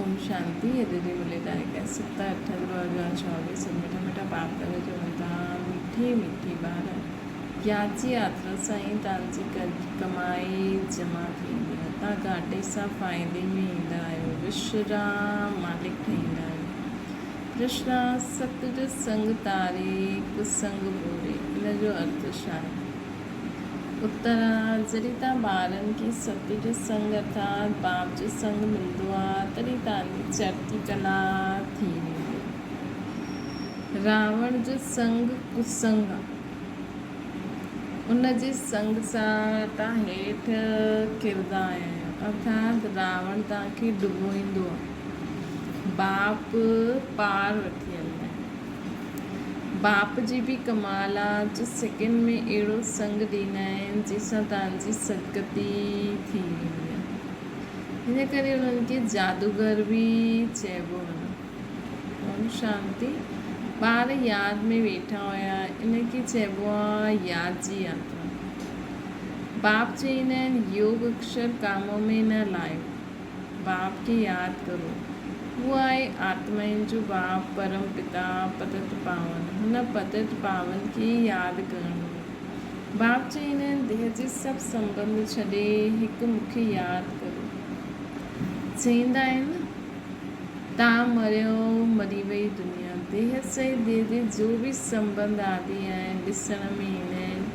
ओम शांति। यदि मिले तारीख 7/8/2024। मीठा मीठा पाप करे जो बनता मीठी मीठी बार याची यात्रा साईं तव्हांजी कमाई जमा थींदी आहे। तव्हां घाटे सां फ़ाइदे में ईंदा आहियो। विश्राम मालिक ठहींदा आहियो। कृष्णा सत जो संग तारे कुसंग बोरे। इन जो अर्थ छा आहे? उत्तर जॾहिं तव्हां ॿारनि खे सत जो संग अर्थात बाप जो संग मिलंदो आहे तॾहिं तव्हांजी चढ़ती कला थी वेंदी आहे। रावण जो संग कुसंग आहे। उन जे संग सां तव्हां हेठि किरंदा आहियो अर्थात रावण तव्हांखे डुबोईंदो आहे। बाप पार वठी हलंदा आहिनि। बाप जी बि कमाल आहे जो सेकेंड में अहिड़ो संग ॾींदा आहिनि जंहिंसां तव्हांजी सदगति थी वेंदी आहे। हिन करे उन्हनि खे जादूगर बि चइबो आहे। ओम शांति। ॿार यादि में वेठा हुया, इन खे चइबो आहे यादि जी यात्रा। बाप चईंदा आहिनि योग अक्षर कामों में न लायो, बाप खे यादि करो। उहो आहे आत्माउनि जो बाप परम पिता पतित पावन। हुन पतित पावन खे यादि करणो। बाप चईंदा आहिनि देह जे सभु संबंध छॾे हिकु मूंखे यादि करो। चईंदा आहिनि तव्हां मरियो मरी वई दुनिया। देह सहित देह जे जो बि संबंध आदि आहिनि ॾिसण में ईंदा आहिनि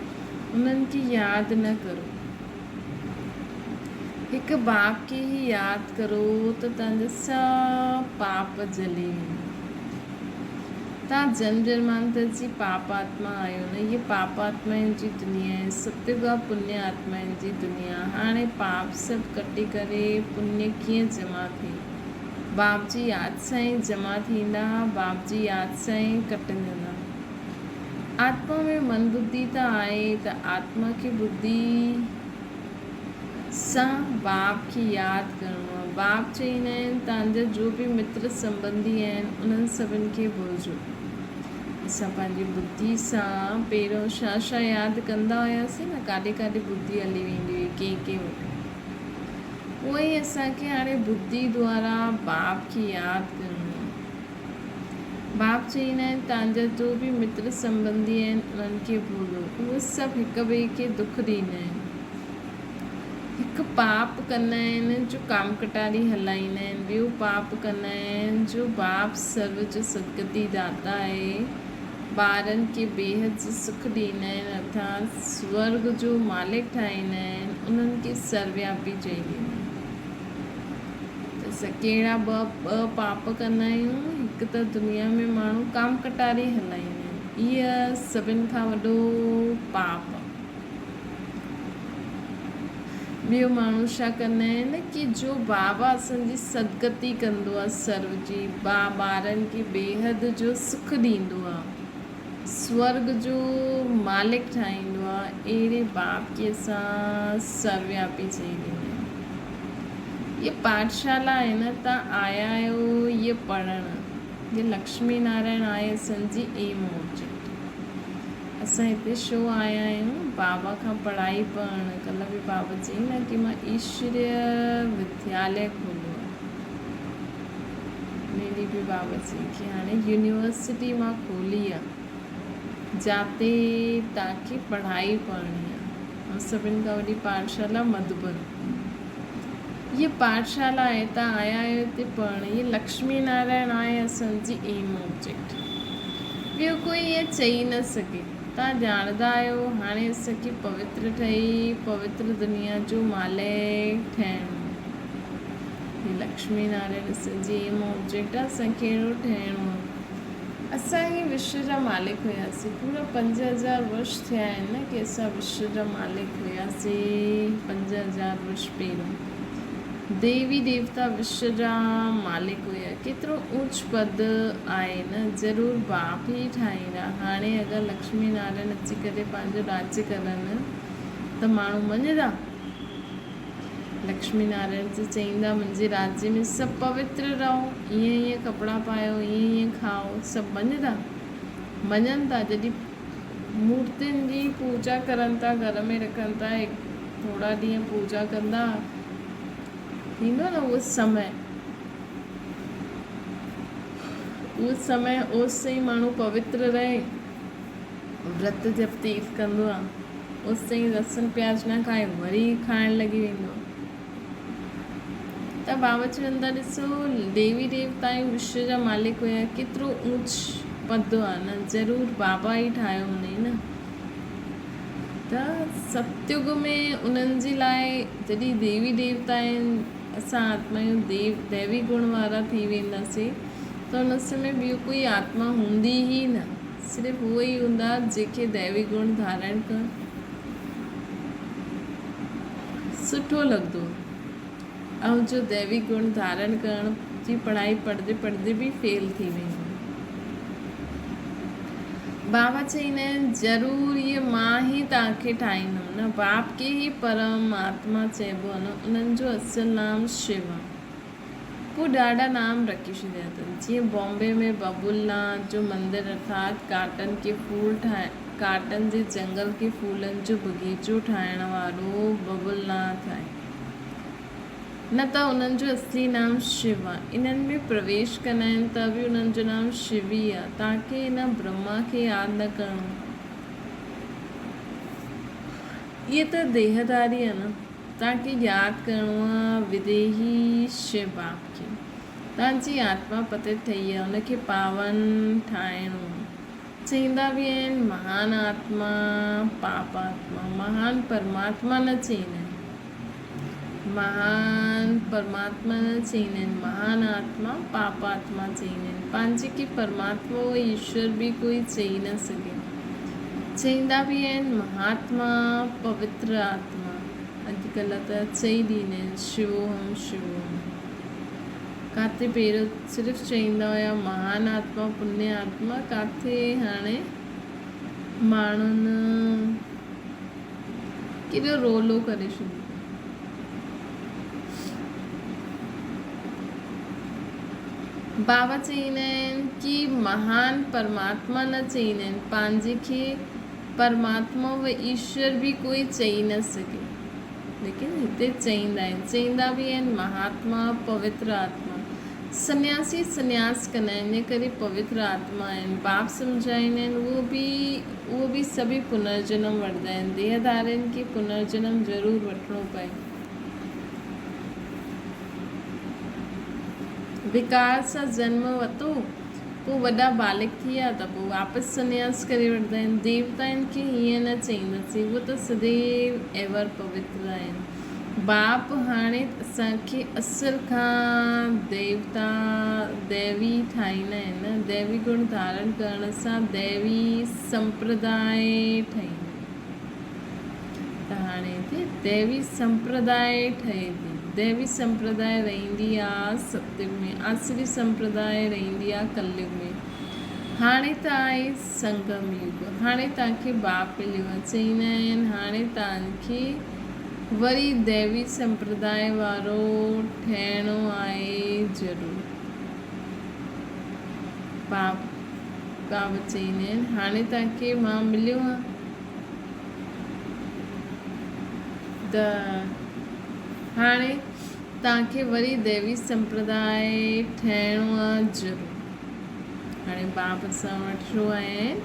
उन्हनि खे यादि न करो। हिकु बाप खे ई यादि करो त तव्हांजा सभु पाप जली वेंदा। तव्हां जन्म जन्मांतर जी पाप आत्मा आहियो न। इहे पाप आत्माउनि जी दुनिया आहे। सत्युग पुण्य आत्माउनि जी दुनिया। हाणे पाप सभु कटे करे पुण्य कीअं जमा थिए? बाप जी यादि सां ई जमा थींदा। बाप जी यादि सां ई कटंदा। आत्मा में मन बुद्धि त आहे त आत्मा खे बुद्धि सां बाप खे यादि करिणो आहे। बाप चईंदा आहिनि तव्हांजा जो बि मित्र संबंधी आहिनि उन्हनि सभिनि खे भुलिजो। असां पंहिंजी बुद्धि सां पहिरियों छा छा यादि कंदा हुआसीं न, काॾे काॾे बुद्धि हली वेंदी हुई कंहिं वटि। उहो ई असांखे हाणे बुद्धि द्वारा बाप खे यादि करिणो आहे। बाप चईंदा आहिनि तव्हांजा जो बि मित्र संबंधी आहिनि उन्हनि खे भूलो। उहे सभु हिक ॿिए खे दुख ॾींदा आहिनि। हिकु पाप कंदा आहिनि जो काम कटारी हलाईंदा आहिनि। ॿियो पाप कंदा आहिनि जो बाप सर्व जो सदगति दाता आहे। ॿारनि खे बेहद जो सुख ॾींदा आहिनि अर्थात स्वर्ग जो मालिक ठाहींदा आहिनि। उन्हनि खे सर्वव्यापी चई ॾींदा आहिनि। त असां कहिड़ा ॿ पाप कंदा आहियूं? हिकु त दुनिया में माण्हू काम कटारी हलाईंदा आहिनि। इहा सभिनि खां वॾो पाप आहे। ॿियो माण्हू छा कंदा आहिनि कि जो बाबा असांजी सदगति कंदो आहे सर्व जी। ॿारनि खे बेहद जो सुख ॾींदो आहे, स्वर्ग जो मालिक ठाहींदो आहे। अहिड़े बाप खे असां सर्वव्यापी चई ॾींदा आहियूं। इहा पाठशाला आहे न, तव्हां आया आहियो इहे पढ़णु। इहे लक्ष्मी नारायण आहे असांजी एम ऑब्जेक्ट। असां हिते छो आया आहियूं? बाबा खां पढ़ाई पढ़णु। कल्ह बि बाबा चई न कि मां ईश्वरीय विद्यालय खोलियो आहे। मेरी बि बाबा चई कि हाणे यूनिवर्सिटी मां खोली आहे जिते तव्हांखे पढ़ाई पढ़णी आहे। ऐं सभिनि खां वॾी पाठशाला मधुबन। इहा पाठशाला आहे, तव्हां आया आहियो हिते पढ़णु। इहा लक्ष्मी नारायण आहे असांजी एम ऑब्जेक्ट। ॿियो कोई ईअं चई न सघे। तव्हां ॼाणंदा आहियो हाणे असांखे पवित्र ठही पवित्र दुनिया जो मालिक ठहिणो। हीअ लक्ष्मी नारायण असांजी एम ऑब्जेक्ट आहे। असांखे अहिड़ो ठहिणो आहे। असां ई विश्व जा मालिक हुयासीं। पूरा 5000 वर्ष थिया आहिनि न कि असां विश्व जा मालिक हुयासीं। 5000 वर्ष पहिरियों देवी देवता विश्व जा मालिक हुया। केतिरो ऊच पद आहे न। ज़रूरु बाप ई ठाहींदा। हाणे अगरि लक्ष्मी नारायण अची करे पंहिंजो राज्य करनि त माण्हू मञंदा? लक्ष्मी नारायण जी चईंदा मुंहिंजे राज्य में सभु पवित्र रहो, ईअं ईअं कपिड़ा पायो, ईअं ईअं खाओ, सभु मञंदा? मञनि था। जॾहिं मूर्तियुनि जी पूजा करनि था, घर में रखनि था, थोरा ॾींहं पूजा कंदा, थींदो न उहो समय, उस समय ओसि ताईं माण्हू पवित्र रहे, व्रत जब तीर्थ कंदो आहे, ओसि ताईं लसन प्याज न खाए, वरी खाइण लॻी वेंदो आहे। त बाबा चवनि था ॾिसो देवी देवता ऐं विश्व जा मालिक हुया, केतिरो ऊच पद आहे न, ज़रूरु बाबा ई ठाहियो हुनई न। त सतयुग में उन्हनि जे लाइ जॾहिं देवी देवता आहिनि, असां आत्मायूं दैवी गुण वारा थी वेंदासीं, त उन समय ॿियो कोई आत्मा हूंदी ई न, सिर्फ़ु उहे ई हूंदा जेके दैवी गुण धारण कनि। सुठो लॻंदो, ऐं जो दैवी गुण धारण करण जी पढ़ाई पढ़ंदे पढ़ंदे बि फेल थी वेंदो। बाबा चईंदा आहिनि ज़रूरु इहे मां ई तव्हांखे ठाहींदुमि न। बाप खे ई परमात्मा चइबो आहे न, उन्हनि जो असुलु नाम शिव आहे। पोइ ॾाढा नाम रखी छॾिया अथनि, जीअं बॉम्बे में बबुलनाथ जो मंदरु अर्थात काटन जे जंगल के फूलनि जो बगीचो ठाहिण वारो बबुलनाथ आहे न, त उन्हनि जो असली नाम शिव आहे। इन्हनि में प्रवेश कंदा आहिनि त बि उन्हनि जो नाम शिव ई आहे। तव्हांखे हिन ब्रह्मा खे यादि न करिणो, इहे त देहदारी आहे न। तव्हांखे यादि करिणो आहे विदेही शिव बाप खे। तव्हांजी आत्मा पतित ठही आहे, उनखे पावन ठाहिणो। चईंदा बि आहिनि महान आत्मा पाप आत्मा, महान परमात्मा न चईंदा आहिनि, महान परमात्मा न चईंदा आहिनि, महान आत्मा पाप आत्मा चईंदा आहिनि। पंहिंजे खे परमात्मा व ईश्वर बि कोई चई न सघे। चईंदा बि आहिनि महात्मा पवित्र आत्मा, अॼुकल्ह त चई ॾींदा आहिनि शिवोहम शिवोहम। काथे पहिरियों सिर्फ़ु चईंदा हुया महान आत्मा पुण्य आत्मा, काथे हाणे माण्हुनि केॾो रोलो करे छॾियो। बाबा चईंदा आहिनि कि महान परमात्मा न चईंदा आहिनि, पंहिंजे खे परमात्मा व ईश्वर बि कोई चई न सघे, लेकिन हिते चईंदा आहिनि। चईंदा बि आहिनि महात्मा पवित्र आत्मा। सन्यासी सन्यास कंदा आहिनि, इन करे पवित्र आत्मा आहिनि। बाप सम्झाईंदा आहिनि उहो बि सभई पुनर्जन्म वठंदा आहिनि, देहधारियुनि खे पुनर्जन्म ज़रूरु वठिणो पए। विकार सां जन्म वरितो, पोइ वॾा बालिक थी विया त पोइ वापसि सन्यास करे वठंदा आहिनि। देवताउनि खे हीअं न चईंदासीं, उहे त सदैव एवर पवित्र आहिनि। बाप हाणे असांखे असुर खां दैवी ठाहींदा आहिनि न। दैवी गुण धारण करण सां दैवी संप्रदाय ठाहींदा। त हाणे हिते दैवी संप्रदाय ठहे थी। दैवी संप्रदाय रहंदी आहे सतयुग में, आसुरी संप्रदाय रहंदी आहे कलयुग में। हाणे त आहे संगम युग, हाणे तव्हांखे बाप मिलियो आहे। चईंदा आहिनि हाणे तव्हांखे वरी दैवी संप्रदाय वारो ठहिणो आहे ज़रूरु। बाप चईंदा आहिनि हाणे तव्हांखे मां मिलियो आहे त हाणे तव्हांखे वरी दैवी संप्रदाय ठहिणो आहे ज़रूरु। हाणे बाप असां वटि छो आया आहिनि,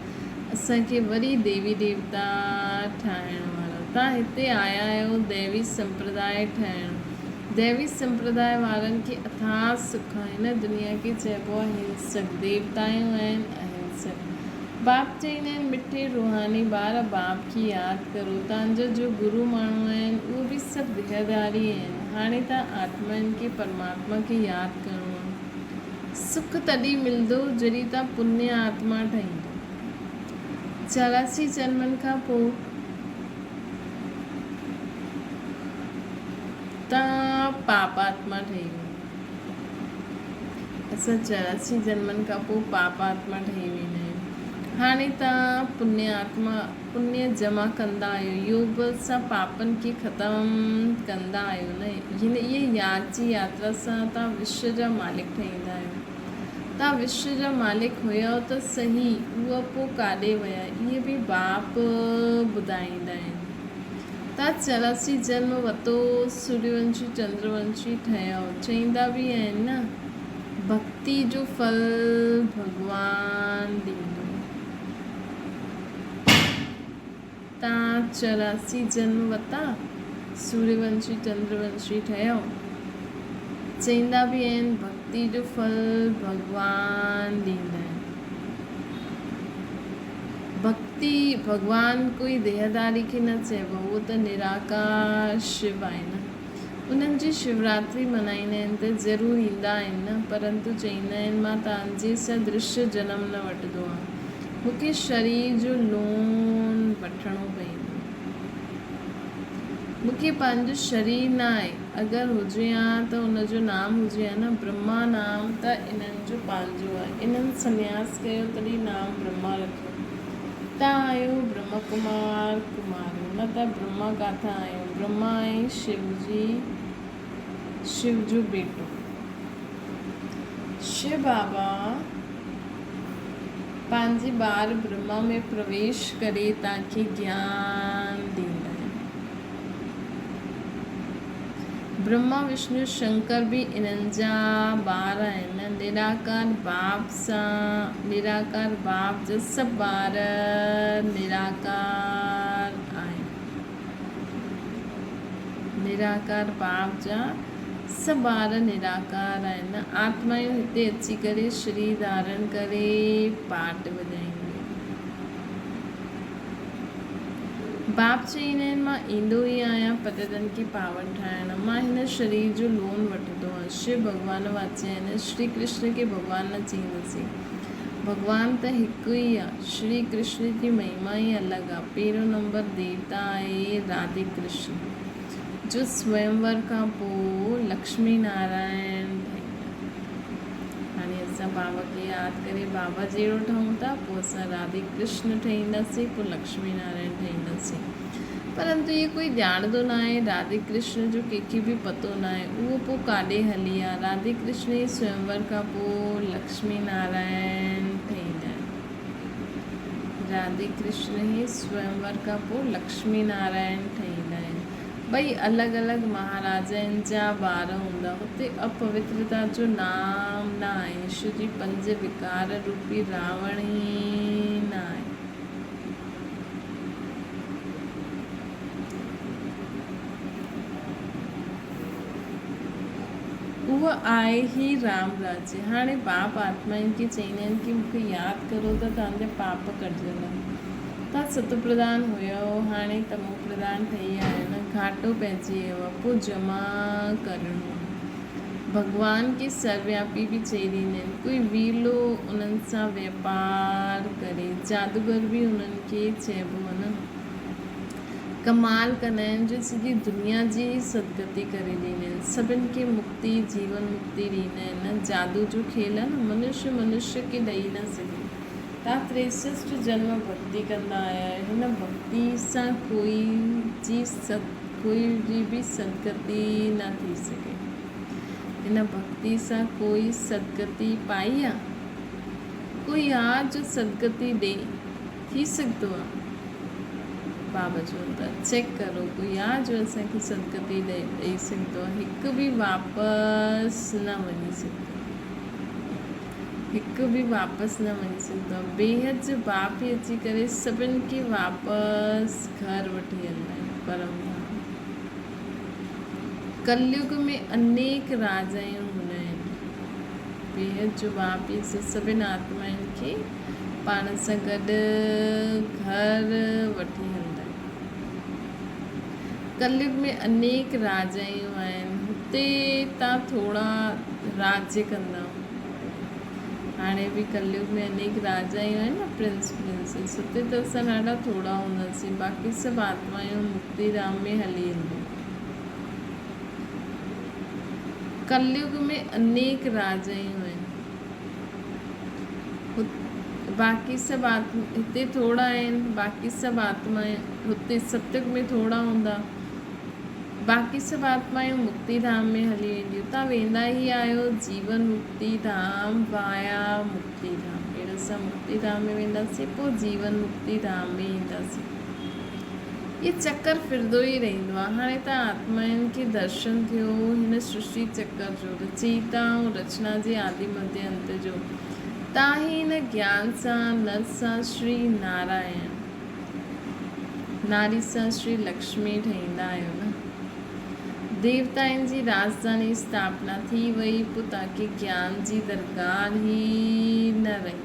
असांखे वरी देवी देवता ठाहिण वारा। तव्हां हिते आया आहियो दैवी संप्रदाय ठहिणु। दैवी संप्रदाय वारनि खे अथाह सुख आहे न, दुनिया खे चइबो आहे हिंसक। देवताऊं आहिनि अहिंसक। बाप चईंदा आहिनि मिठे रूहानी ॿार बाप खे यादि करो। तव्हांजो जो गुरु माण्हू आहिनि उहे बि सभु देहधारी आहिनि। हाणे तव्हां आत्माउनि खे परमात्मा खे यादि करिणो आहे। सुख तॾहिं मिलंदो जॾहिं तव्हां पुण्य आत्मा ठहींदो। 84 जन्मनि खां पोइ तव्हां पाप आत्मा ठही वेंदो। असां 84 जन्मनि खां पोइ पाप आत्मा ठही वेंदा आहियूं। हाणे तव्हां पुण्य आत्मा, पुण्य जमा कंदा आहियो, योग सां पापनि खे ख़तमु कंदा आहियो न। इहे यादि जी यात्रा सां तव्हां विश्व जा मालिक ठहींदा आहियो। तव्हां विश्व जा मालिक हुयव त सही, उहा पोइ काॾे विया, इहे बि बाप ॿुधाईंदा आहिनि। तव्हां 84 जन्म वरितो, सूर्यवंशी चंद्रवंशी ठहियो। चईंदा बि आहिनि न भक्ति भक्ति जो फल भगवान ॾींदो। तव्हां 84 जन्म वरिता, सूर्यवंशी चंद्रवंशी ठहियो। चईंदा बि आहिनि भक्ति जो फल भगवान ॾींदा आहिनि। भक्ति भगवान कोई देहदारी खे न चइबो, उहो त निराकार शिव आहे न। उन्हनि जी शिवरात्रि मल्हाईंदा आहिनि त ज़रूरु ईंदा आहिनि न, परंतु चईंदा आहिनि मां तव्हांजे सदृश जनम न वठंदो आहे, मूंखे शरीर जो लोन वठिणो पवंदो। मूंखे पंहिंजो शरीर न आहे, अगरि हुजे हा त उनजो नाम हुजे हा न ब्रह्मा नाम, त इन्हनि जो पंहिंजो आहे। इन्हनि संन्यास कयो तॾहिं नाम ब्रह्मा रखियो। तव्हां आहियो ब्रह्म कुमार कुमारियूं, न त ब्रह्मा किथां आहियो? ब्रह्मा आहे शिव जो बेटो। शिव बाबा पंहिंजे ॿार ब्रह्मा में प्रवेश करे तव्हांखे ज्ञान ॾींदा आहिनि। ब्रह्मा विष्णु शंकर बि इन्हनि जा ॿार आहिनि। निराकार बाप सां निराकार बाप जा सभु ॿार निराकार आहिनि। निराकार बाप जा सभु ॿार निराकार आहिनि। आत्मायूं हिते अची करे शरीर धारण करे पाठ वॼाईंदियूं। बाप चईंदा आहिनि मां ईंदो ई आहियां पतितनि खे पावन ठाहिण, मां हिन शरीर जो लोन वठंदो आहियां। शिव भॻवान वाचिया आहिनि। श्री कृष्ण खे भॻवान न चईंदासीं, भॻवान त हिकु ई आहे। श्री कृष्ण जी महिमा ई अलॻि आहे। पहिरियों नंबर देवता आहे राधे कृष्ण, जो स्वयंवर खां पोइ लक्ष्मी नारायण ठहींदा। हाणे असां बाबा खे यादि करे बाबा जहिड़ो ठहूं था, पोइ असां राधे कृष्ण ठहींदासीं, पोइ लक्ष्मी नारायण ठहींदासीं। परंतु इहे कोई ॼाणंदो न आहे। राधे कृष्ण जो कंहिंखे बि पतो न आहे, उहो पोइ काॾे हली आहे। राधे कृष्ण जी स्वयंवर खां पोइ लक्ष्मी नारायण ठहींदा आहिनि। राधे कृष्ण जी स्वयंवर खां पोइ लक्ष्मी नारायण ठहींदा आहिनि। ॿई अलॻि अलॻि महाराजनि जा ॿार हूंदा। हुते अपवित्रता जो नाम न आहे। ईश्वर जी 5 विकार रूपी रावण ई न आहे। उहो आहे ई राम राज्य। हाणे बाप आत्माउनि खे चईंदा आहिनि कि मूंखे यादि करो त तव्हांजा पाप कटिजंदा। तव्हां सतो प्रधान हुयो, हाणे तमो प्रधान ठही आया आहिनि, घाटो पइजी वियो आहे, पोइ जमा करिणो। भॻवान खे सर्वव्यापी बि चई ॾींदा आहिनि। कोई वीरलो उन्हनि सां वापार करे, जादूगर बि उन्हनि खे चइबो आहे न। कमाल कंदा आहिनि जो सॼी दुनिया जी सदगति करे ॾींदा आहिनि। सभिनि खे मुक्ति जीवन मुक्ति ॾींदा आहिनि। जादू जो खेल आहे न, मनुष्य खे ॾेई न सघे। तव्हां 63 जन्म भक्ति कंदा आया आहियो। हिन भक्ति सां कोई जी बि सदगति न थी सघे। हिन भक्ति सां कोई सदगति पाई आहे? कोई आहे जो सदगति ॾे? थी सघंदो आहे? बाबा चवनि था चेक करो, कोई आहे जो असांखे सदगति ॾेई सघंदो आहे? हिकु बि वापसि न वञी सघंदो। हिकु बि वापसि न वञी सघंदो आहे। बेहद जो बाप ई अची करे सभिनि खे वापसि घर वठी वेंदा आहिनि परम धाम। कलयुग में अनेक राजायूं हूंदा आहिनि। बेहद जो बाप ई सभिनि आत्माउनि खे पाण सां गॾु घर वठी हलंदा आहिनि। कलयुग में अनेक राजायूं आहिनि। हुते तव्हां थोरा राज्य कंदा। हाणे बि कलयुग में अनेक राजायूं आहिनि न, प्रिंसेस। हुते त असां ॾाढा थोरा हूंदासीं। बाक़ी सभु आत्मायूं मुक्ति धाम में हली वेंदियूं। कलयुग में अनेक राजायूं आहिनि। बाक़ी सभु हिते थोरा आहिनि। बाक़ी सभु आत्माएं हुते सतयुग में थोरा हूंदा। बाक़ी सभु आत्मायूं मुक्ति धाम में हली वेंदियूं। तव्हां वेंदा ई आहियो जीवन मुक्ति धाम वाया मुक्ति धाम। अहिड़े असां मुक्ति धाम में वेंदासीं, पोइ जीवन मुक्ति धाम में ईंदासीं। ये चक्कर फिरंदो ई रहंदो आहे। हाणे त आत्माउनि खे दर्शन थियो हिन सृष्टि चक्कर जो, रचयिता ऐं रचना जे आदि मध्य अंत जो। तव्हां ही हिन ज्ञान सां नर सां श्री नारायण, नारी सां श्री लक्ष्मी ठहींदा आहियो न। देवताउनि जी राजधानी स्थापना थी वई, पोइ तव्हांखे ज्ञान जी दरगाह ई न रही।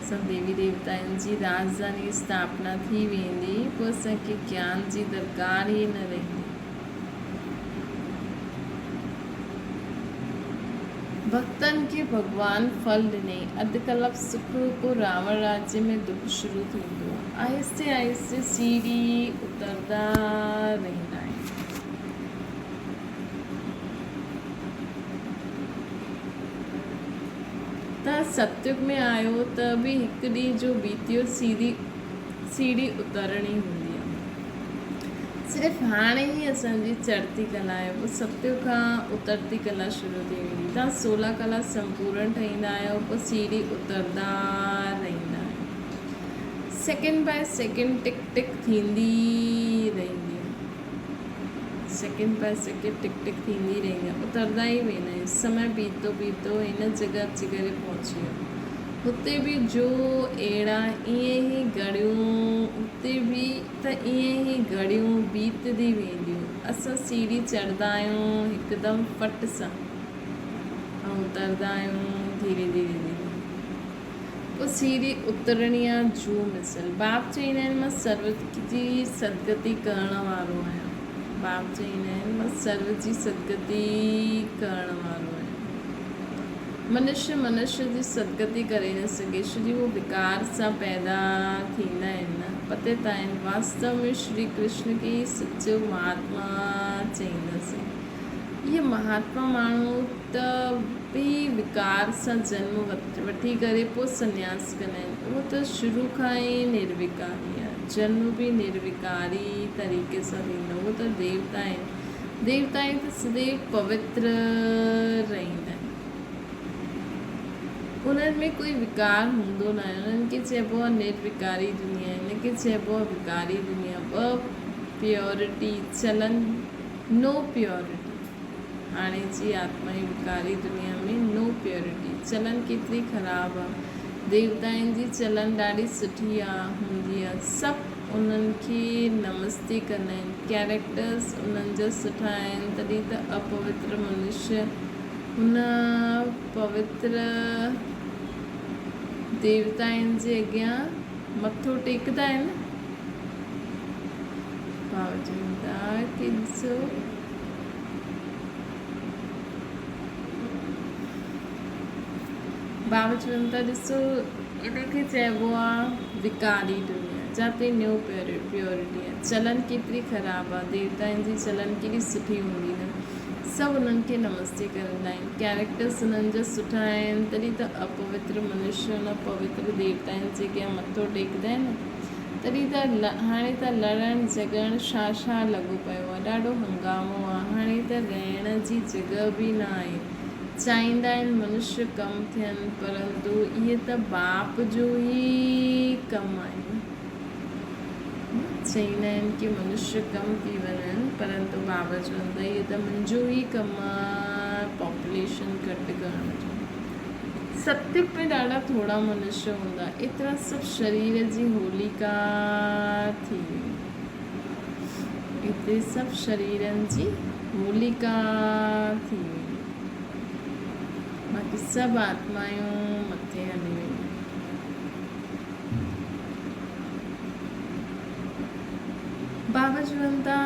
असां देवी देवताउनि जी राजधानी स्थापना थी वेंदी, पोइ असांखे ज्ञान जी दरगाह ई न रही। भक्तनि खे भॻवान फल ॾिनई, अधु कलाक सुख, पोइ रावण राज्य में दुख शुरू थींदो आहे। आहिस्ते आहिस्ते सीढ़ी उतरंदा रहंदा आहिनि। तव्हां सतयुग में आहियो त बि हिकु ॾींहुं जो बीतियो सीढ़ी उतरणी हूंदी आहे। सिर्फ़ु हाणे ई असांजी चढ़ती कला आहे, पोइ सतयुग खां उतरती कला शुरू थी वेंदी। तव्हां 16 कला संपूर्ण ठहींदा आहियो, पोइ सीढ़ी उतरंदा रहंदा आहियो। सेकेंड बाय सेकेंड टिक टिक थींदी रहंदी आहे, सेकेंड बाय सेकेंड टिक टिक थींदी रहंदी आहे, उतरंदा ई वेंदा आहियूं। समय बीतो बीतो हिन जॻह अची करे पहुची वियो। हुते बि जो अहिड़ा ईअं ई घड़ियूं, हुते बि त ईअं ई घड़ियूं बीतदी वेंदियूं। असां सीढ़ी चढ़ंदा आहियूं हिकदमि फट सां, ऐं उतरंदा आहियूं धीरे धीरे धीरे। पोइ सीढ़ी उतरणी आहे जूं मिसल। बाप चवंदा आहिनि मां सर्व जी सदगति करण वारो आहियां। बाप चवंदा आहिनि मां सर्व जी सदगति करण वारो आहियां। मनुष्य जी सदगति करे न सघे, छोजी वो विकार सां पैदा थींदा आहिनि न। पते त आहिनि वास्तव में श्री कृष्ण खे ई सचो महात्मा चईंदासीं। इहे महात्मा माण्हू त बि विकार सां जन्म वठी करे पोइ संन्यास कंदा आहिनि। उहो त शुरू खां ई निर्विकारी आहे, जन्म बि निर्विकारी तरीक़े सां थींदो। उहो त देवता आहिनि, देवता आहिनि त सदैव पवित्र रहंदा आहिनि, उन्हनि में कोई विकार हूंदो न आहे। उन्हनि खे चइबो आहे निर्विकारी दुनिया, हिनखे चइबो आहे विकारी दुनिया। ॿ प्योरिटी चलन, नो प्योरिटी। हाणे जी आत्मा जी विकारी दुनिया में नो प्योरिटी, चलन केतिरी ख़राबु आहे। देवताउनि जी चलन ॾाढी सुठी हूंदी आहे, सभु उन्हनि खे नमस्ते कंदा आहिनि। कैरेक्टर्स उन्हनि जा सुठा आहिनि, तॾहिं त अपवित्र मनुष्य हुन पवित्र देवताउनि जे अॻियां मथो टेकंदा आहिनि। बावजूदा कि ॾिसो बाबा चवनि था ॾिसो इनखे चइबो आहे विकारी दुनिया, जिते न्यू प्योरिटी आहे। चलन केतिरी ख़राबु आहे, देवताउनि जी चलन केॾी सुठी हूंदी न, सभु उन्हनि खे नमस्ते कंदा आहिनि। कैरेक्टर्स उन्हनि जा सुठा आहिनि, तॾहिं त अपवित्र मनुष्य उन पवित्र देवताउनि जे अॻियां मथो टेकंदा आहिनि। तॾहिं त हाणे त लड़णु झगड़णु छा लॻो पियो आहे, ॾाढो हंगामो आहे। हाणे त रहण जी जॻह बि न आहे। चाहींदा आहिनि मनुष्य कम थियनि, परंतु इहे त बाप जो ई कमु आहे। चईंदा आहिनि कि मनुष्य कम थी वञनि, परंतु बाबा चवनि था इहे त मुंहिंजो ई कमु आहे पॉपुलेशन घटि करण जो। सत्युग में ॾाढा थोड़ा मनुष्य हूंदा, एतिरा सभु शरीर जी होलिका थी वई। हिते सभु शरीरनि जी होलिका थी वई, बाक़ी सभु आत्मायूं मथे हली वेयूं। बाबा चवनि था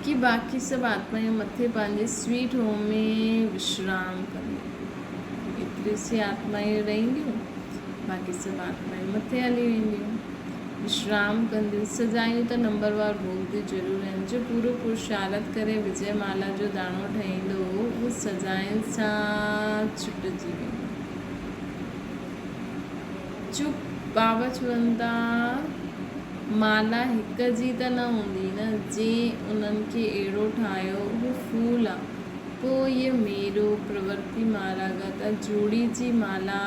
कि बाक़ी सभु आत्मायूं मथे पंहिंजे स्वीट होम में विश्राम कंदियूं। एतिरी सी आत्मायूं रहंदियूं, बाक़ी सभु आत्मायूं मथे हली वेंदियूं, विश्राम कंदियूं। सजायूं त नंबरवार भोगदियूं ज़रूरु आहिनि। जो पूरो पुरुषार्थ करे विजय माला जो दाणो ठहींदो, उहो सजायुनि सां छुटिजी वेंदो। चुप बाबा चवनि था माला हिक जी त न हूंदी न, जंहिं उन्हनि खे अहिड़ो ठाहियो उहो फूल आहे। पोइ इहे मेरो प्रवृत्ति मार्ग त जोड़ी जी माला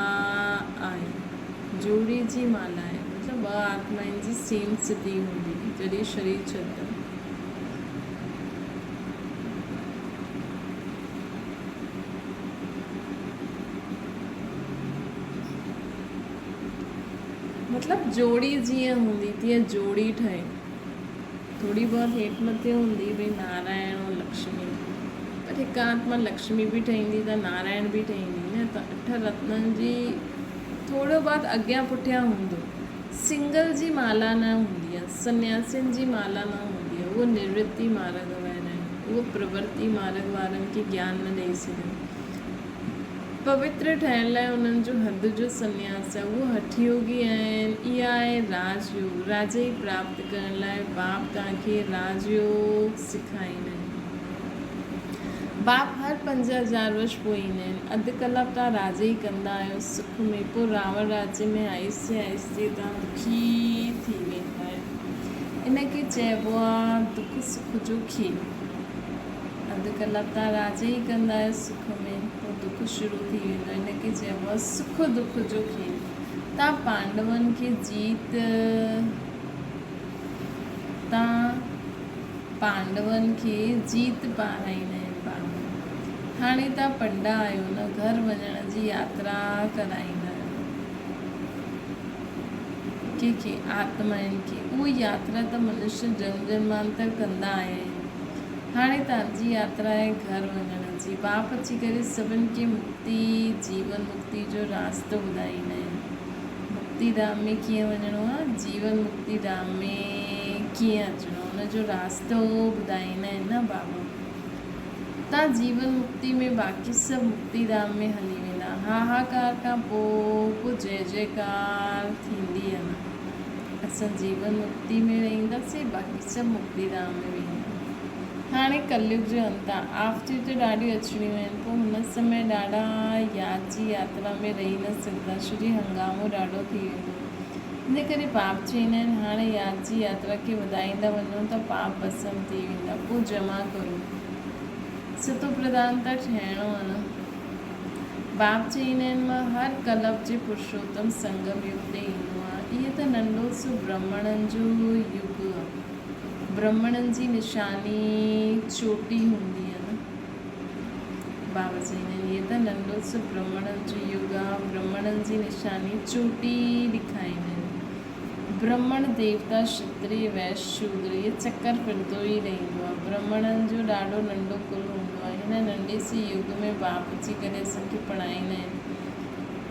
आहे, जोड़ी जी माला आहे, मतिलबु आत्माउनि जी सेम स्थिति हूंदी जॾहिं शरीर छॾंदा। मतलब जोड़ी जीअं हूंदी तीअं जोड़ी ठहे, थोड़ी बहुत हेठि मथे हूंदी भई नारायण और लक्ष्मी, पर हिकु आत्मा लक्ष्मी बि ठहींदी त नारायण बि ठहींदी न, त 8 रत्ननि जी थोरो बहुत अॻियां पुठियां हूंदो। सिंगल जी माला न हूंदी आहे, सन्यासियुनि जी माला न हूंदी आहे, उहो निवृत्ति मार्ग वारा आहिनि, उहो प्रवृत्ति मार्ग वारनि खे ज्ञान न ॾेई सघनि। पवित्र ठहिण लाइ उन्हनि जो हद जो संन्यास आहे, उहो हठ योगी आहिनि। इहा आहे राजयोग। राजई प्राप्त करण लाइ बाप तव्हांखे राजयोग सेखारींदा आहिनि। बाप हर 5000 वर्ष पोइ ईंदा आहिनि। अधु कलाक तव्हां राज ई कंदा आहियो सुख में, पोइ रावण राज्य में आहिस्ते आहिस्ते तव्हां दुखी थी वेंदा आहियो। इनखे चइबो आहे दुख सुख जो खेल। अधु कलाक तव्हां राज ई कंदा आहियो सुख में, पोइ दुख शुरू थी वेंदो, इनखे चइबो आहे सुख दुख जो खेल। तव्हां पांडवनि खे जीत पाराईंदा आहिनि बाबा। हाणे तव्हां पंडा आहियो न, घर वञण जी यात्रा कराईंदा आहियो कंहिंखे, आत्माउनि खे। उहा यात्रा त मनुष्य जन्म जन्मांतर कंदा आया आहिनि। हाणे तव्हांजी यात्रा आहे घर वञण जी। बाप अची करे सभिनि खे मुक्ति, जीवन मुक्ति जो रास्तो ॿुधाईंदा आहिनि। मुक्ति धाम में कीअं वञिणो आहे, जीवन मुक्ति धाम में कीअं अचिणो, हुनजो रास्तो ॿुधाईंदा आहिनि न बाबा। तव्हां जीवन मुक्ति में, बाक़ी सभु मुक्ति धाम में हली वेंदा। हाहाकार खां पोइ जय जयकार थींदी आहे न। असां जीवन मुक्ति में वेंदासीं, बाक़ी सभु मुक्ति धाम में वेंदा। हाणे कलयुग जो अंत आहे, आफ़तियूं त ॾाढियूं अचणियूं आहिनि, पोइ हुन समय ॾाढा याद जी यात्रा में रही न सघंदा, छोजी हंगामो ॾाढो थी वेंदो। इन करे पाप चईंदा आहिनि हाणे याद जी यात्रा खे वधाईंदा वञो त पाप भस्म थी वेंदा। पोइ जमा करो, सतो प्रधान त ठहिणो आहे न। बाप चईंदा आहिनि मां हर कल्प जे पुरुषोत्तम संगम युग ते ईंदो आहे। इहो त नंढो सो ब्राह्मणनि जो युग आहे। ब्राह्मणनि जी निशानी चोटी हूंदी आहे न। बाबा चईंदा आहिनि इहे त नंढो सो ब्राह्मणनि जो युग आहे, ब्राह्मणनि जी निशानी चोटी ॾेखारींदा आहिनि। ब्राह्मण देवता क्षत्रिय वैश्य शूद्र इहे चकर फिरंदो ई रहंदो आहे। ब्राह्मणनि जो ॾाढो नंढो कुल हूंदो आहे। हिन नंढे से युग में बाप अची करे असांखे पढ़ाईंदा आहिनि।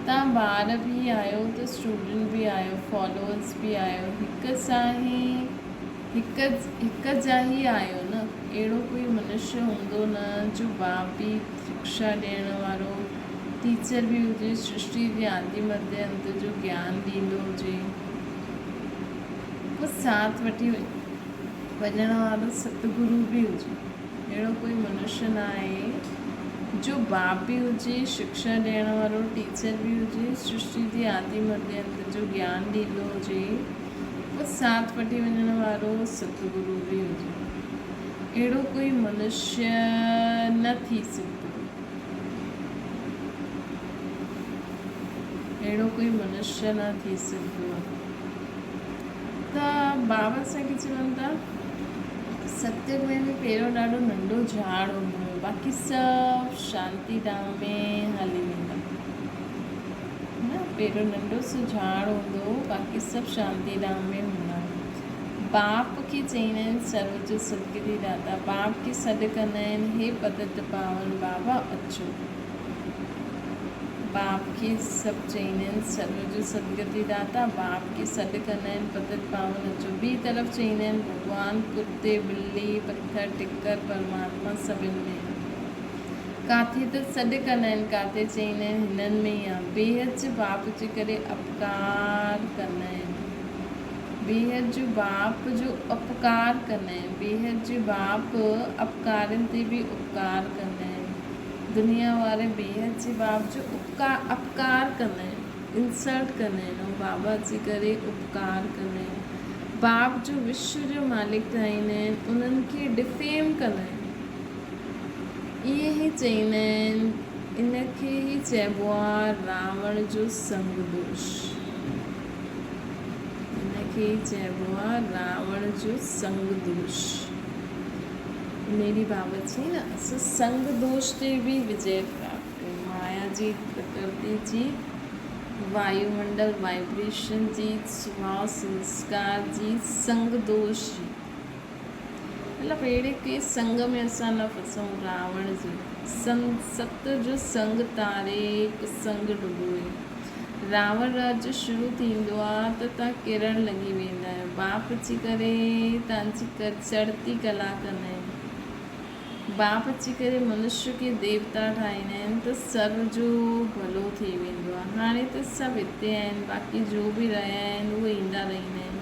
तव्हां ॿार बि आहियो त स्टूडेंट बि आहियो, फॉलोअर्स बि आहियो, हिक जा ई आहियो न। अहिड़ो कोई मनुष्य हूंदो न जो बाप बि शिक्षा ॾियण वारो टीचर बि हुजे, सृष्टि जे आदि मध्य अंत जो ज्ञान ॾींदो हुजे, पोइ साथ वठी वञण वारो सतगुरु बि हुजे। अहिड़ो कोई मनुष्य न आहे जो बाप बि हुजे, शिक्षा ॾियण वारो टीचर बि हुजे, सृष्टि जे आदि मध्य अंत जो ज्ञान ॾींदो हुजे, पोइ साथ वठी वञण वारो सतगुरु बि हुजे। अहिड़ो कोई मनुष्य न थी सघंदो। अहिड़ो कोई मनुष्य न थी सघंदो आहे। त बाबा असांखे चवनि था सत्युग में बि पहिरियों ॾाढो नंढो झाड़ हूंदो हुयो, बाक़ी सभु शांति धाम में हली वेंदा न। पहिरियों नंढो सो झाड़ हूंदो हो, बाक़ी सभु शांति धाम में हूंदा। बाप खे चईंदा आहिनि सर्व जो सदगति दाता। बाप खे सॾु कंदा आहिनि हे पतित पावन बाबा अचो। बाप खे सभु चईंदा आहिनि सर्व जो सदगति दाता। बाप खे सॾु कंदा आहिनि पतित पावन अचो। ॿी तरफ़ चईंदा आहिनि भॻवान कुते ॿिली पथर टिकर परमात्मा सभिनि में। काथे त सॾु कंदा आहिनि, काथे चईंदा आहिनि हिननि में ई आहे। बेहद जो बाप जे करे अपकार कंदा आहिनि। बेहद जो बाप जो अपकार कंदा आहिनि। बेहद जो बाप अपकारनि ते बि उपकार कंदा आहिनि। दुनिया वारे बेहद जे बाप जो अपकार कंदा आहिनि, इंसल्ट कंदा आहिनि, ऐं बाबा अची करे उपकार कंदा आहिनि। बाप जो विश्व जो मालिक ठाहींदा आहिनि, उन्हनि खे डिफेम कंदा आहिनि। इहे ई चईंदा आहिनि, इनखे ई चइबो आहे रावण जो संग दोष। इन खे चइबो आहे रावण जो संग दोष। मेरी बाबत जी न संग दोष ते भी विजय प्राप्त कई। माया जी, प्रकृति जी, वायुमंडल वाइब्रेशन जी, स्वभाव संस्कार जी, संग दोष जी, मतलब अहिड़े के संग में असां न फसूं। रावण जी सत जो संग तारे संग डुबोए। रावण राज्य शुरू थींदो आहे त तव्हां किरण लॻी वेंदा आहियो। बाप अची करे तव्हांजी चढ़ती कला कंदा आहिनि। बाप अची करे मनुष्य खे देवता ठाहींदा आहिनि त सर्व जो भलो थी वेंदो आहे। हाणे त सभु हिते आहिनि, बाक़ी जो बि रहिया आहिनि उहे ईंदा रहंदा आहिनि।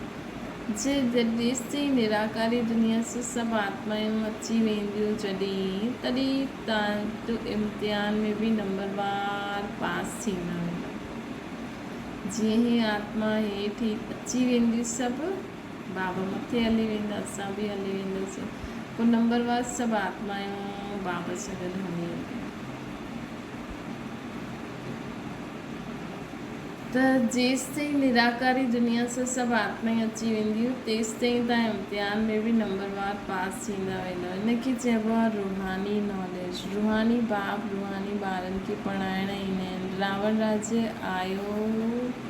जेसि ताईं निराकारी दुनिया से सभु आत्मायूं अची वेंदियूं तॾहिं तव्हांजो इम्तिहान में बि नंबरवार पास थींदा वेंदा। जीअं ई आत्मा हेठि अची वेंदी सभु, बाबा मथे हली वेंदा, असां बि हली वेंदासीं। पोइ नंबरवार सभु आत्मायूं बाबा सां गॾु हली वेंदियूं। त जेसि ताईं निराकारी दुनिया सां सभु आत्मायूं अची वेंदियूं तेसि ताईं तव्हां इम्तिहान में बि नंबरवार पास थींदा वेंदव। इनखे चइबो आहे रूहानी नॉलेज। रूहानी बाप रूहानी ॿारनि खे पढ़ाइण ईंदा आहिनि। रावण राज्य आयो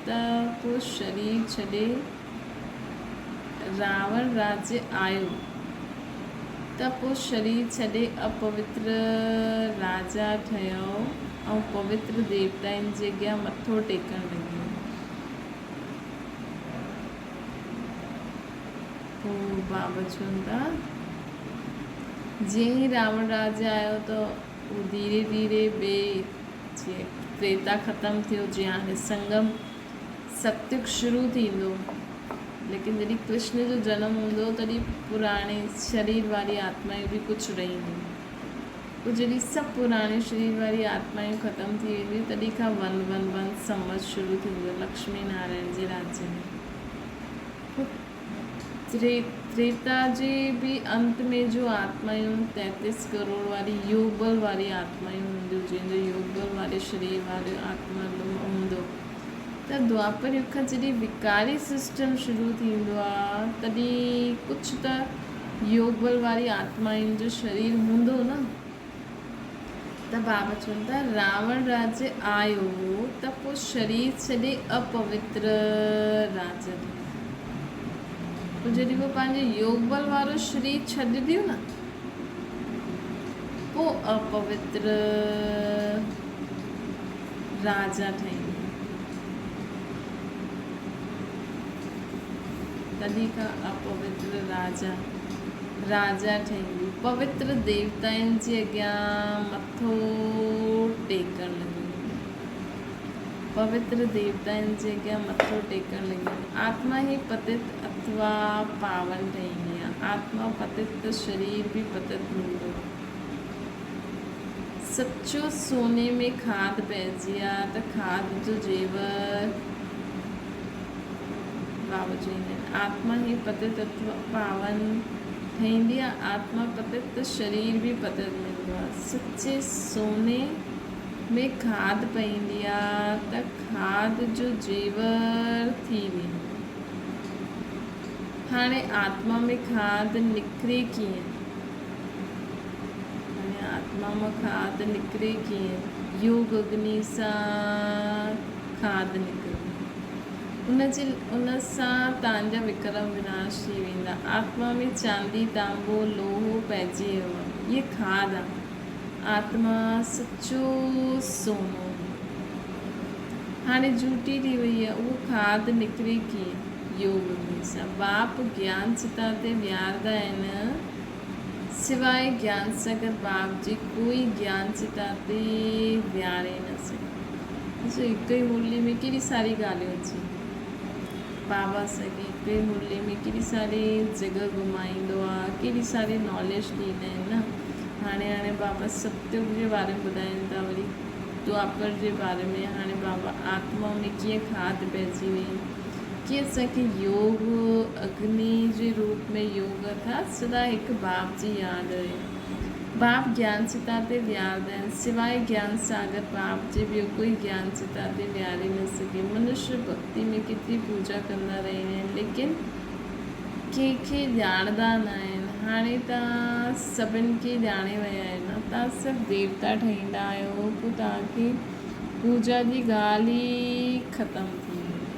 त पोइ शरीर छॾे, रावण राज्य आयो त पोइ शरीर छॾे अपवित्र राजा ठहियो ऐं पवित्र देवताउनि जे अॻियां मथो टेकण लॻियो। पोइ बाबा चवनि था जीअं ई रावण राज्य आयो त उहो धीरे धीरे जीअं त्रेता ख़तमु थियो, जीअं हाणे संगम सत्युग शुरू थींदो। लेकिन जॾहिं कृष्ण जो जनमु हूंदो तॾहिं पुराणे शरीर वारी आत्मायूं बि कुझु रहींदियूं। पोइ जॾहिं सभु पुराणे शरीर वारी आत्मायूं ख़तमु थी वेंदियूं तॾहिं खां वन संवत शुरू थींदो लक्ष्मी नारायण जे राज्य में। त्रेता जे बि अंत में जो आत्मायूं 33 करोड़ वारी योग बल वारी आत्मायूं हूंदियूं, जंहिंजो योग बल वारे शरीर वारो आत्मा हूंदो। त द्वापर युग खां जॾहिं विकारी सिस्टम शुरू थींदो आहे तॾहिं कुझु त योग बल वारी आत्माउनि जो शरीर हूंदो न। त बाबा चवनि था रावण राज्य आयो त पोइ शरीर छॾे अपवित्र राजा। पोइ जॾहिं उहो पंहिंजो योग बल वारो शरीर छॾंदियूं न पोइ अपवित्र राजा ठहींदियूं। तॾहिं खां अपवित्र राजा ठहींदियूं। पवित्र देवताउनि जे अॻियां मथो टेकण लॻियूं। पवित्र देवताउनि जे अॻियां मथो टेकण लॻियूं। आत्मा ई पतित अथवा पावन ठहींदी आहे। आत्मा पतित त शरीर बि पतित हूंदो। सचो सोने में खाद पइजी आहे त खाद जो जेवर बाबा चवंदा आहिनि। आत्मा ई पतित अथवा पावन ठहींदी आहे। आत्मा पतित त शरीर बि पतित हूंदो आहे। सचे सोने में खाद पईंदी आहे त खाद जो जेवर थी वेंदो। हाणे आत्मा में खाद निकिरे कीअं? आत्मा में खाद निकिरे कीअं? योग अग्नि सां खाद निकिरे। उन सां तव्हांजा विक्रम विनाश थी वेंदा। आत्मा में चांदी तांबो लोहो पइजी वियो आहे। इहे खाद आहे। आत्मा सचो सोनो हाणे झूठी थी वई आहे। उहो खाद निकिरे कीअं? योग अग्नि सां। बाप ज्ञान चिता ते विहारंदा आहिनि। सिवाय ज्ञान सागर बाप जी कोई ज्ञान चिता ते विहारे न सघे। हिकु ई मुरली में केॾी सारी ॻाल्हियूं अची। बाबा असांखे हिकु ई मुरली में केॾी सारी जॻह घुमाईंदो आहे, केॾी सारी नॉलेज ॾींदा आहिनि न। हाणे बाबा सत्युग जे बारे में ॿुधाइनि था, वरी द्वापर जे बारे में। हाणे बाबा आत्मा में कीअं खाद पइजी वई, कीअं असांखे योग अग्नि जे रूप में योग था सदा हिकु बाप जी यादि रहे। बाप ज्ञान सिताते व्यार दें सिवाय ज्ञान सागर बाप जे ॿियो कोई ज्ञान सिताते व्यारे न सके। मनुष्य भक्ति में केतिरी पूजा कंदा रहंदा आहिनि लेकिन कंहिंखे ॼाणंदा न आहिनि। हाणे तव्हां सभिनि खे ॼाणे विया आहिनि, तव्हां सभु देवता ठहींदा आहियो, पोइ तव्हांखे पूजा जी ॻाल्हि ई ख़तमु थी वेंदी।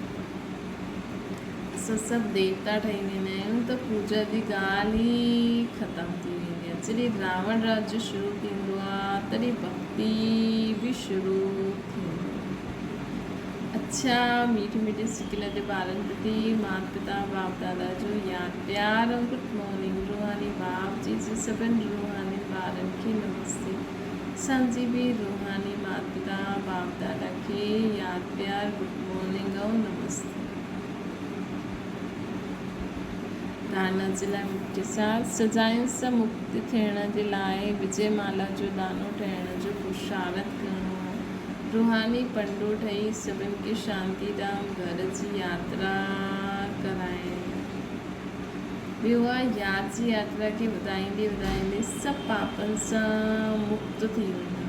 असां सभु देवता ठही वेंदा आहियूं त पूजा जी ॻाल्हि ई ख़तमु थी वेंदी आहे। जॾहिं रावण राज्य शुरू थींदो आहे तॾहिं भक्ति बि शुरू थींदी आहे। अच्छा मीठी मीठी सिकिल जे ॿारनि प्रति माता पिता बाप दादा जो यादि प्यार ऐं गुड मॉर्निंग। रूहानी बाप जी जे सभिनि रूहानी ॿारनि खे नमस्ते। असांजी बि रूहानी माता पिता बाप दादा खे यादि प्यार गुड मॉर्निंग ऐं नमस्ते। धारणा जे लाइ मुख्य सार सजायुनि सां मुक्त थियण जे लाइ विजयमाला जो दानो ठहिण जो पुरुषार्थ करिणो आहे। रूहानी पंडो ठही सभिनि खे शांति धाम घर जी यात्रा कराइण। ॿियो आहे यादि जी यात्रा खे वधाईंदे वधाईंदे सभु पापनि सां मुक्त थी वञणु।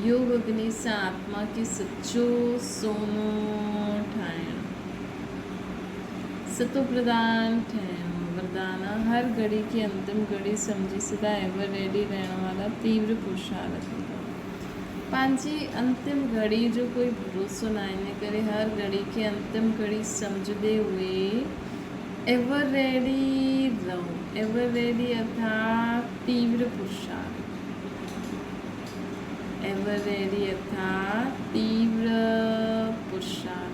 योग अग्नि सां आत्मा खे सचो सोनो ठाहिणु। सतो प्रदान ठहिणो। वरदान हर घड़ी की अंतिम घड़ी समझी सदा एवर रेडी रहण वाला तीव्र पुरुषार्थ। पंहिंजी अंतिम घड़ी जो कोई भरोसो न आहे, इन करे हर घड़ी खे अंतिम घड़ी सम्झंदे हुए एवर रेडी रहो। एवर रेडी अर्थात तीव्र पुरुषार्थ। एवर रेडी अर्थात तीव्र पुरुषार्थ।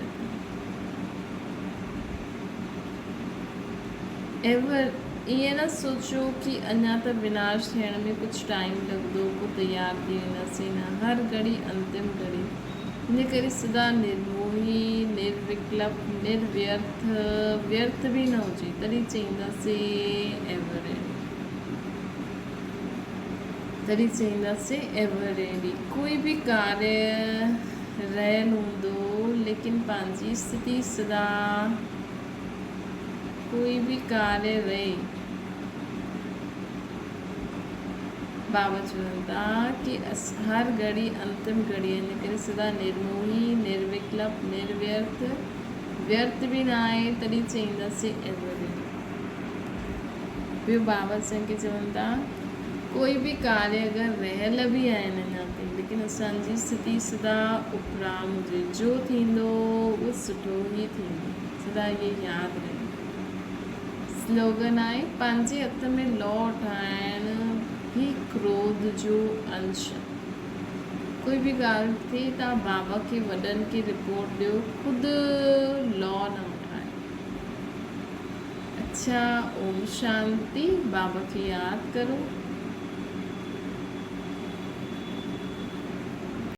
एवर ईअं न सोचो कि अञा त विनाश थियण में कुझु टाइम लॻंदो पोइ तयारु थी वेंदासीं। न, हर घड़ी अंतिम घड़ी। इन करे सदा निर्मोही निर्विकल्प निर्व्यर्थ व्यर्थ बि न हुजे तॾहिं चईंदासीं एवर रेडी। तॾहिं चईंदासीं एवर रेडी। कोई बि कार्य रहियल हूंदो लेकिन पंहिंजी स्थिति सदा कोई भी कार्य रहे। बाबा चवनि था कि हर घड़ी अंतिम घड़ी है, इन करे सदा निर्मोही निर्विकल्प निर्व्यर्थ व्यर्थ भी न आहे तॾहिं चईंदासीं एवर रेडी। ॿियो बाबा असांखे चवनि था कोई भी कार्य अगरि रहियल बि आहिनि अञा ताईं लेकिन असांजी स्थिति सदा उपराम हुजे, जो थींदो उहो सुठो ई थींदो, सदा इहे यादि रहे। स्लोगन आहे पंहिंजे हथ में लॉ ठाहिण भी क्रोध जो अंश। कोई भी ॻाल्हि थिए तव्हां बाबा खे वॾनि खे रिपोर्ट ॾियो, ख़ुदि लॉ न ठाहे। अच्छा ओम शांति। बाबा खे यादि करो।